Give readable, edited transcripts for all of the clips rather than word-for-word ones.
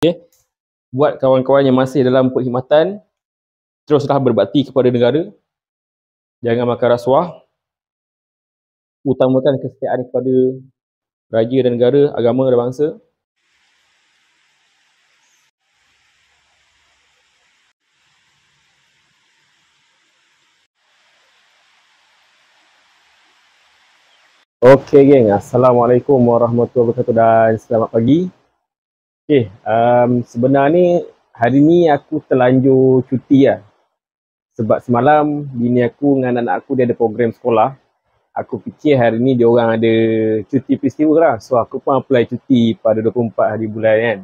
Okay. Buat kawan-kawan yang masih dalam perkhidmatan, teruslah berbakti kepada negara. Jangan makan rasuah. Utamakan kesetiaan kepada raja dan negara, agama dan bangsa. Okey geng, Assalamualaikum warahmatullahi wabarakatuh dan selamat pagi. Okey, sebenarnya hari ni aku terlanjur cuti lah. Sebab semalam bini aku dengan anak aku dia ada program sekolah. Aku fikir hari ni dia orang ada cuti peristiwa lah. So aku pun apply cuti pada 24 hari bulan kan.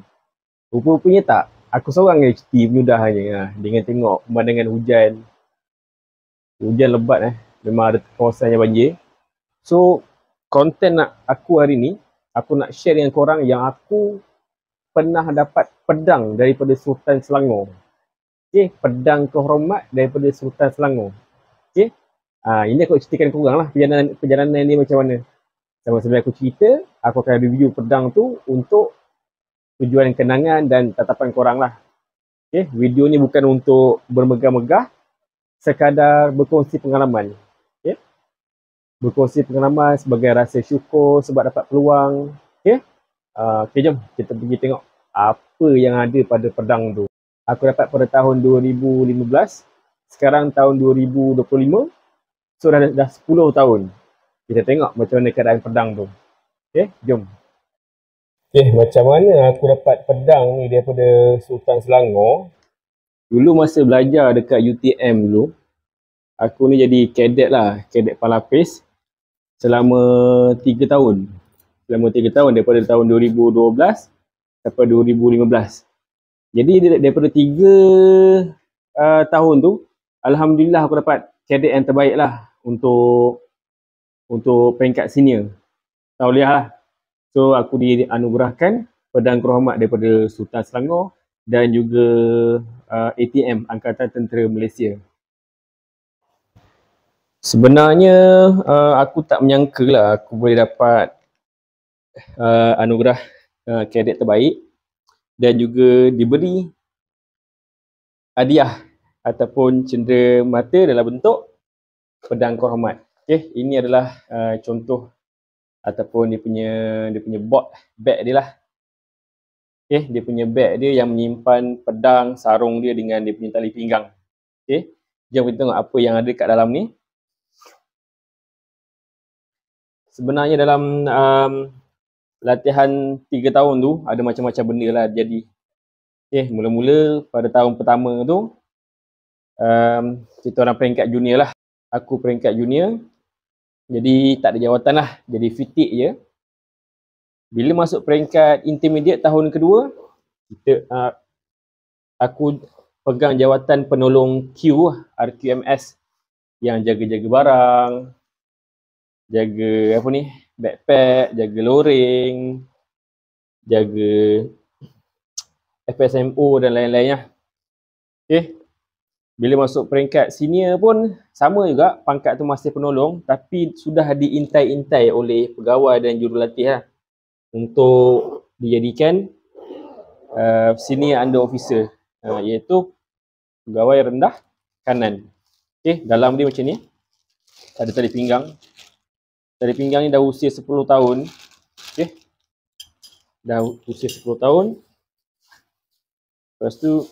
Rupa-rupanya tak. Aku seorang yang cuti mudahnya dengan tengok pemandangan hujan. Hujan lebat memang ada kawasan yang banjir. So konten aku hari ni, aku nak share dengan korang yang aku pernah dapat pedang daripada Sultan Selangor. Okay, pedang kehormat daripada Sultan Selangor. Okay, ini aku ceritakan korang lah perjalanan ni macam mana. Sebelum aku cerita, aku akan review pedang tu untuk tujuan kenangan dan tatapan korang lah. Okay, video ni bukan untuk bermegah-megah, sekadar berkongsi pengalaman. Okay, berkongsi pengalaman sebagai rasa syukur sebab dapat peluang. Okay, jom kita pergi tengok apa yang ada pada pedang tu. Aku dapat pada tahun 2015, sekarang tahun 2025, so dah 10 tahun. Kita tengok macam mana keadaan pedang tu. Okay, jom. Okay, macam mana aku dapat pedang ni daripada Sultan Selangor. Dulu masa belajar dekat UTM dulu, aku ni jadi kadet lah, kadet palapis selama 3 tahun. Selama 3 tahun daripada tahun 2012 sampai 2015. Jadi daripada 3 tahun tu, alhamdulillah aku dapat kadet yang terbaik lah untuk peringkat senior. Tauliah lah. So aku dianugerahkan pedang kehormat daripada Sultan Selangor dan juga ATM, Angkatan Tentera Malaysia. Sebenarnya aku tak menyangka lah aku boleh dapat anugerah kadet terbaik dan juga diberi hadiah ataupun cendera mata dalam bentuk pedang kehormat. Okay, ini adalah contoh ataupun dia punya bag dia lah. Okay, dia punya bag dia yang menyimpan pedang, sarung dia dengan dia punya tali pinggang. Okay, jom kita tengok apa yang ada kat dalam ni. Sebenarnya dalam latihan 3 tahun tu ada macam-macam benda lah jadi. Okay, mula-mula pada tahun pertama tu kita orang peringkat junior lah. Aku peringkat junior, jadi tak ada jawatan lah, jadi fitik je. Bila masuk peringkat intermediate tahun kedua, aku pegang jawatan penolong Q, RQMS, yang jaga-jaga barang, jaga apa ni, backpack, jaga loring, jaga FSMO dan lain-lainnya. Okay. Bila masuk peringkat senior pun sama juga, pangkat tu masih penolong tapi sudah diintai-intai oleh pegawai dan jurulatih lah untuk dijadikan senior under officer, iaitu pegawai rendah kanan. Okay, dalam dia macam ni, ada tali pinggang. Tali pinggang ni dah usia 10 tahun. Okay, dah usia 10 tahun. Lepas tu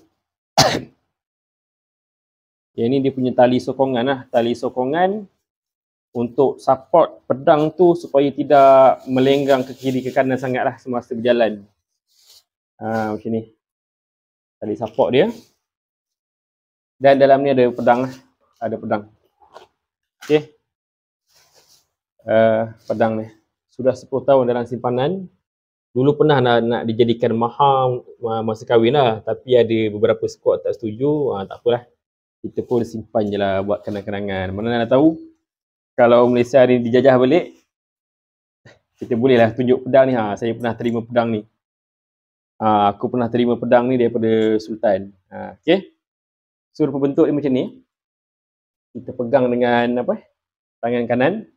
yang ni dia punya tali sokongan lah. Tali sokongan untuk support pedang tu supaya tidak melenggang ke kiri ke kanan sangat lah semasa berjalan. Macam ni. Tali support dia. Dan dalam ni ada pedang lah. Ada pedang. Okay. Pedang ni. Sudah 10 tahun dalam simpanan. Dulu pernah nak dijadikan mahal masa kahwin lah. Tapi ada beberapa squad tak setuju. Tak apalah. Kita pun simpan je lah buat kenang-kenangan. Mana nak tahu kalau Malaysia hari ni dijajah balik, kita bolehlah tunjuk pedang ni. Saya pernah terima pedang ni. Aku pernah terima pedang ni daripada Sultan. Okay. So rupa bentuk dia macam ni. Kita pegang dengan tangan kanan.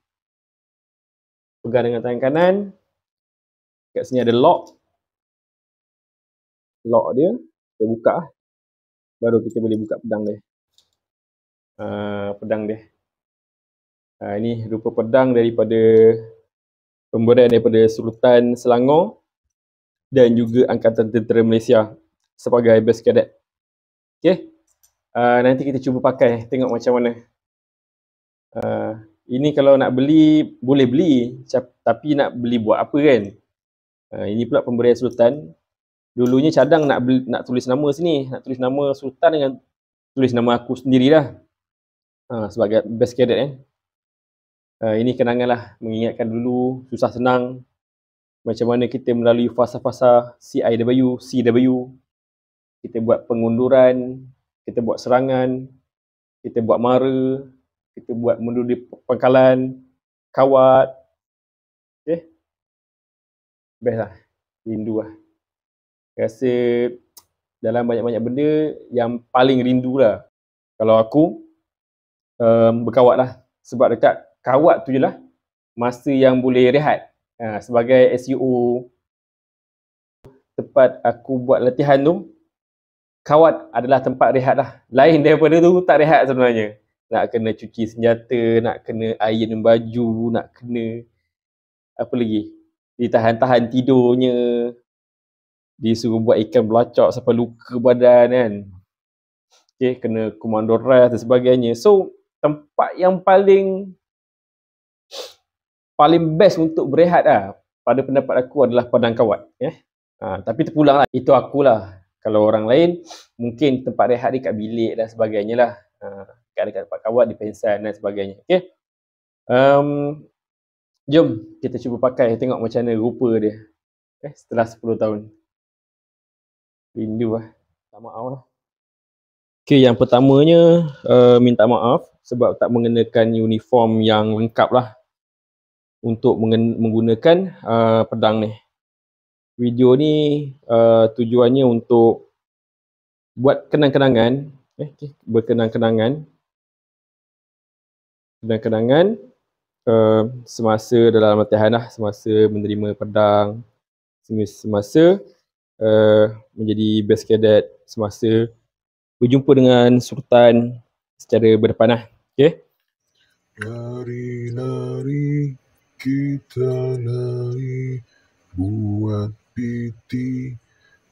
Pegang dengan tangan kanan. Kat sini ada lock. lock dia, kita buka lah. Baru kita boleh buka pedang dia. Pedang dia. Ini rupa pedang daripada pemberian daripada Sultan Selangor dan juga Angkatan Tentera Malaysia sebagai best cadet. Okay. Nanti kita cuba pakai, tengok macam mana. Ini kalau nak beli, boleh beli, tapi nak beli buat apa kan? Ini pula pemberian Sultan. Dulunya cadang nak tulis nama sini, nak tulis nama Sultan dengan tulis nama aku sendirilah. Sebagai best cadet kan. Ini kenangan lah, mengingatkan dulu susah senang macam mana kita melalui fasa-fasa CIW, CW. Kita buat pengunduran, kita buat serangan, kita buat mara, kita buat menduduki pangkalan, kawat. Okay. Best lah, rindu lah. Rasa dalam banyak-banyak benda yang paling rindu lah kalau aku berkawat lah. Sebab dekat kawat tu je lah masa yang boleh rehat. Sebagai SUO, tempat aku buat latihan tu, kawat adalah tempat rehat lah. Lain daripada tu tak rehat sebenarnya. Nak kena cuci senjata, nak kena iron baju, nak kena apa lagi, ditahan-tahan tidurnya, disuruh buat ikan belacak sampai luka badan kan. Okay, kena komando ras dan sebagainya. So tempat yang paling best untuk berehat lah pada pendapat aku adalah padang kawat. Tapi terpulang lah, itu akulah. Kalau orang lain mungkin tempat rehat dia kat bilik dan sebagainya lah. Dekat tempat kawat di pensan dan sebagainya. Okay. Jom kita cuba pakai, tengok macam mana rupa dia setelah 10 tahun. Rindu lah. Tak maaf lah. Okay, yang pertamanya minta maaf sebab tak mengenakan uniform yang lengkap lah untuk menggunakan pedang ni. Video ni tujuannya untuk buat kenang-kenangan, berkenang-kenangan semasa dalam latihan lah, semasa menerima pedang, semasa menjadi best cadet, semasa berjumpa dengan Sultan secara berdepan lah. Okay. Lari-lari kita lari, buat PT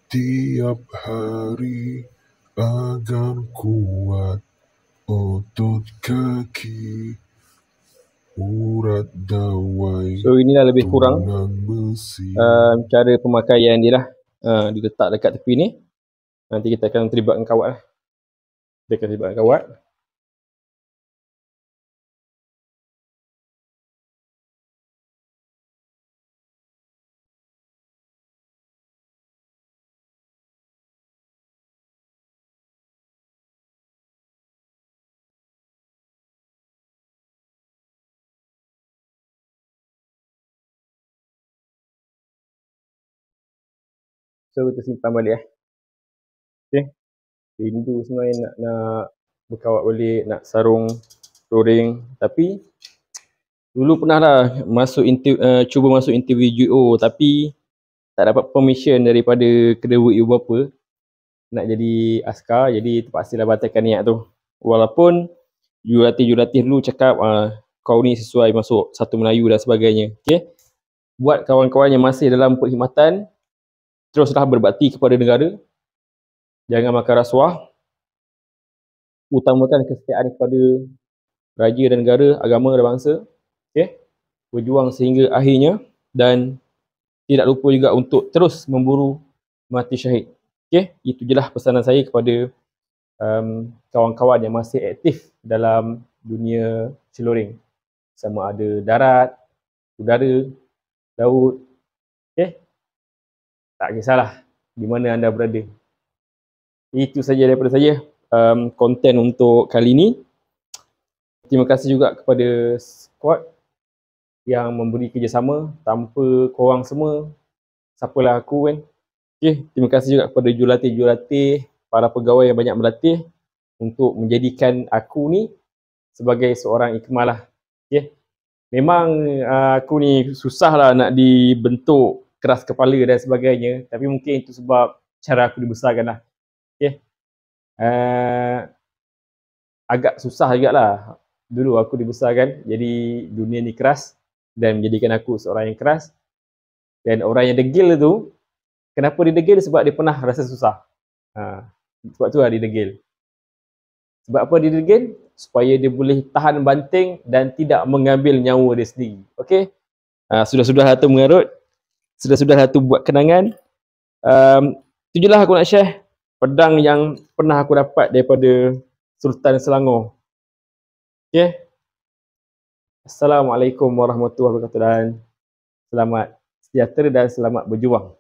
tiap hari agar kuat otot kaki, urat dawai. So inilah lebih kurang cara pemakaian dia lah. Diletak dekat tepi ni. Nanti kita akan terlibatkan kawat lah. Kita akan terlibatkan kawat. So kita simpan balik Okay. Rindu sebenarnya nak berkawat balik, nak sarung touring. Tapi dulu pernah lah cuba masuk interview GO, tapi tak dapat permission daripada kedua ibu bapa nak jadi askar, jadi terpaksa lah batalkan niat tu. Walaupun jurulatih dulu cakap kau ni sesuai masuk Satu Melayu dan sebagainya. Okay. Buat kawan-kawan yang masih dalam perkhidmatan, teruslah berbakti kepada negara. Jangan makan rasuah. Utamakan kesetiaan kepada raja dan negara, agama dan bangsa. Okay. Berjuang sehingga akhirnya dan tidak lupa juga untuk terus memburu mati syahid. Okay. Itu je lah pesanan saya kepada kawan-kawan yang masih aktif dalam dunia celuring. Sama ada darat, udara, laut. Okay. Tak kisahlah di mana anda berada. Itu saja daripada saya konten untuk kali ini. Terima kasih juga kepada squad yang memberi kerjasama. Tanpa korang semua, siapalah aku kan. Okay. Terima kasih juga kepada jurulatih-jurulatih, para pegawai yang banyak berlatih untuk menjadikan aku ni sebagai seorang ikmal lah. Okay. Memang aku ni susah lah nak dibentuk, keras kepala dan sebagainya. Tapi mungkin itu sebab cara aku dibesarkan lah. Okay. Agak susah juga lah. Dulu aku dibesarkan, jadi dunia ni keras dan menjadikan aku seorang yang keras. Dan orang yang degil tu, kenapa dia degil? Sebab dia pernah rasa susah. Sebab tu lah dia degil. Sebab apa dia degil? Supaya dia boleh tahan banting dan tidak mengambil nyawa dia sendiri. Okay? Sudah-sudah tu mengarut. Sudah-sudah tu buat kenangan. Tu je lah aku nak share pedang yang pernah aku dapat daripada Sultan Selangor. Okay? Assalamualaikum warahmatullahi wabarakatuh dan selamat sejahtera dan selamat berjuang.